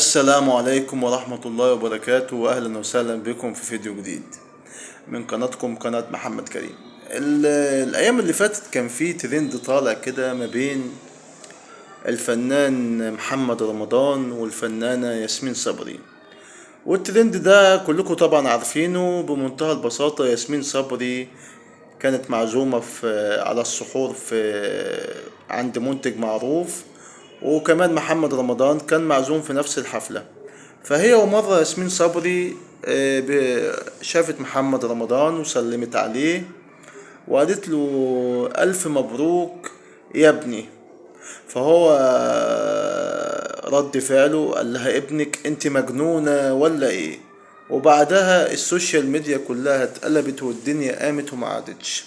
السلام عليكم ورحمة الله وبركاته، وأهلا وسهلا بكم في فيديو جديد من قناتكم قناة محمد كريم. الأيام اللي فاتت كان في ترند طالع كده ما بين الفنان محمد رمضان والفنانة ياسمين صبري. والترند ده كلكم طبعا عارفينه بمنتهى البساطة. ياسمين صبري كانت معزومة على السحور عند منتج معروف، وكمان محمد رمضان كان معزوم في نفس الحفلة. فهي ومرة ياسمين صبري شافت محمد رمضان وسلمت عليه وقالت له ألف مبروك يا ابني. فهو رد فعله قال لها ابنك انت مجنونة ولا ايه؟ وبعدها السوشيال ميديا كلها اتقلبت والدنيا قامت وما عادتش.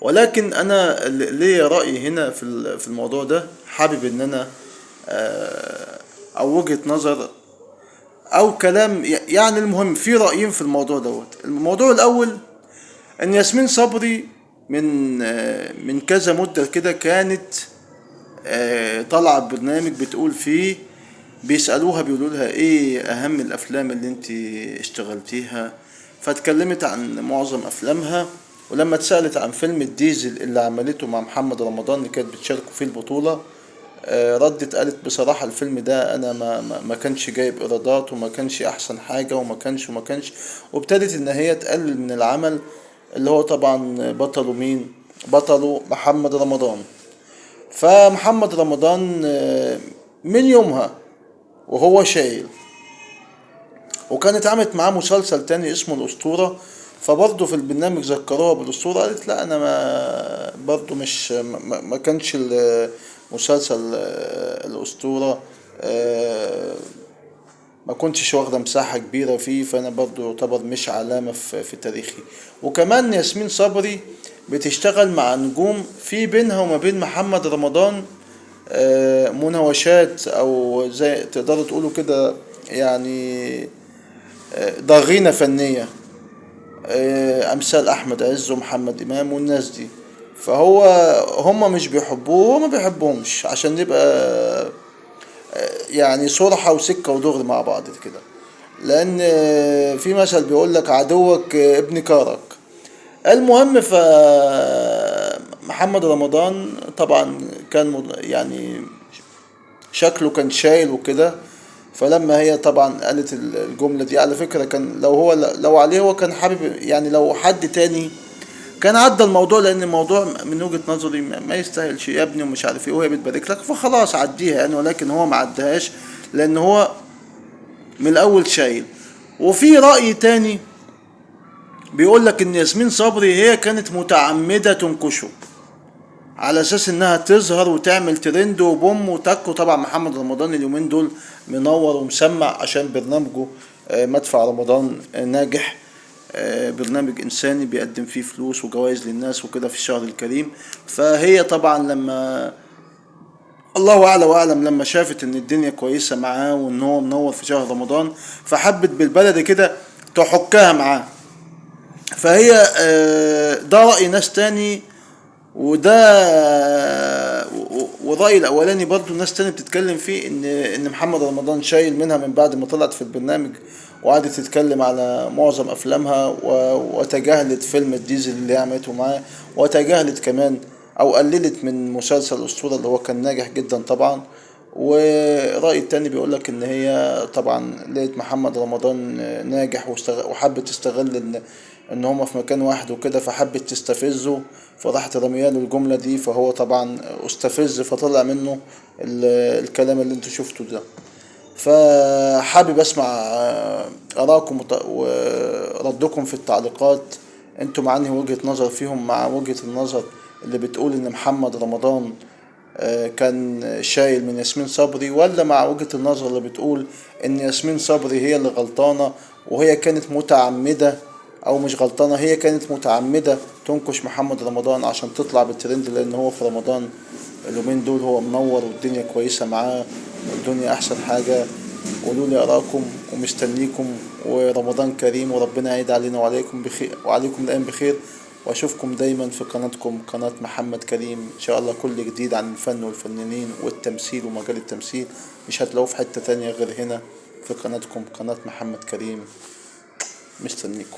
ولكن انا ليا رأي هنا في الموضوع ده، حابب ان انا او وجهة نظر او كلام، يعني المهم في رأيين في الموضوع دوت. الموضوع الاول ان ياسمين صبري من كذا مدة كده كانت طالعة ببرنامج بتقول فيه، بيسألوها بيقولوا لها ايه اهم الافلام اللي انت اشتغلتيها، فاتكلمت عن معظم افلامها. ولما اتسألت عن فيلم الديزل اللي عملته مع محمد رمضان اللي كانت بتشاركوا فيه البطولة، ردت قالت بصراحة الفيلم ده انا ما كانش جايب ايرادات وما كانش احسن حاجة وما كانش. وابتدت ان هي تقلل من العمل اللي هو طبعا بطله مين؟ بطله محمد رمضان. فمحمد رمضان من يومها وهو شايل، وكانت عملت معاه مسلسل تاني اسمه الأسطورة. فبرضه في البرنامج ذكروها بالأسطورة، قالت لا أنا ما برضه مش ما كانش مسلسل الأسطورة ما كنتش واخدة مساحة كبيرة فيه، فأنا برضو يعتبر مش علامة في تاريخي. وكمان ياسمين صبري بتشتغل مع نجوم في بينها وما بين محمد رمضان مناوشات، أو زي تقدروا تقولوا كده يعني ضغينة فنية، أمثال أحمد عز ومحمد إمام والناس دي. فهو هما مش بيحبوه وما بيحبهمش، عشان نبقى يعني صرحة وسكة ودغري مع بعض كده. لان في مثل بيقول لك عدوك ابن كارك. المهم محمد رمضان طبعا كان يعني شكله كان شايل وكده. فلما هي طبعا قالت الجملة دي، على فكرة كان لو عليه هو كان حابب، يعني لو حد تاني كان عدى الموضوع، لان الموضوع من وجهة نظري ما يستاهلش يا ابني ومش عارف ايه، وهي بتبارك لك فخلاص عديها يعني. ولكن هو ما عدهاش لان هو من الاول شايل. وفي رأي تاني بيقول لك ان ياسمين صبري هي كانت متعمدة تنكشه على اساس انها تظهر وتعمل ترند وبوم وتك. وطبعا محمد رمضان اليومين دول منور ومسمع عشان برنامجه مدفع رمضان ناجح، برنامج انساني بيقدم فيه فلوس وجوائز للناس وكده في الشهر الكريم. فهي طبعا لما الله اعلى واعلم لما شافت ان الدنيا كويسه معاه وان هو منور في شهر رمضان، فحبت بالبلدي كده تحكها معاه. فهي ده رأي ناس تاني، وده والرأي الأولاني برضو ناس تاني بتتكلم فيه إن محمد رمضان شايل منها من بعد ما طلعت في البرنامج وقعدت تتكلم على معظم أفلامها، وتجاهلت فيلم الديزل اللي عملته معاه، وتجاهلت كمان أو قللت من مسلسل الأسطورة اللي هو كان ناجح جدا طبعا. ورأي التاني بيقولك إن هي طبعا لقيت محمد رمضان ناجح وحبت تستغل إن هما في مكان واحد وكده، فحبت تستفزه فراحت رمياله الجملة دي. فهو طبعا استفز فطلع منه الكلام اللي انتوا شفتوا ده. فحابب اسمع ارائكم وردكم في التعليقات. انتوا مع انهي وجهة نظر فيهم؟ مع وجهة النظر اللي بتقول ان محمد رمضان كان شايل من ياسمين صبري، ولا مع وجهة النظر اللي بتقول ان ياسمين صبري هي اللي غلطانة وهي كانت متعمدة، او مش غلطانة، هي كانت متعمدة تنكش محمد رمضان عشان تطلع بالترند، لان هو في رمضان اليومين دول هو منور والدنيا كويسة معاه والدنيا احسن حاجة. قولوا لي ارائكم ومستنيكم، ورمضان كريم وربنا يعيد علينا وعليكم بخير وعليكم الأيام بخير. واشوفكم دايما في قناتكم قناة محمد كريم. ان شاء الله كل جديد عن الفن والفنانين والتمثيل ومجال التمثيل مش هتلاقوه في حتة تانية غير هنا في قناتكم قناة محمد كريم. مستنيكم.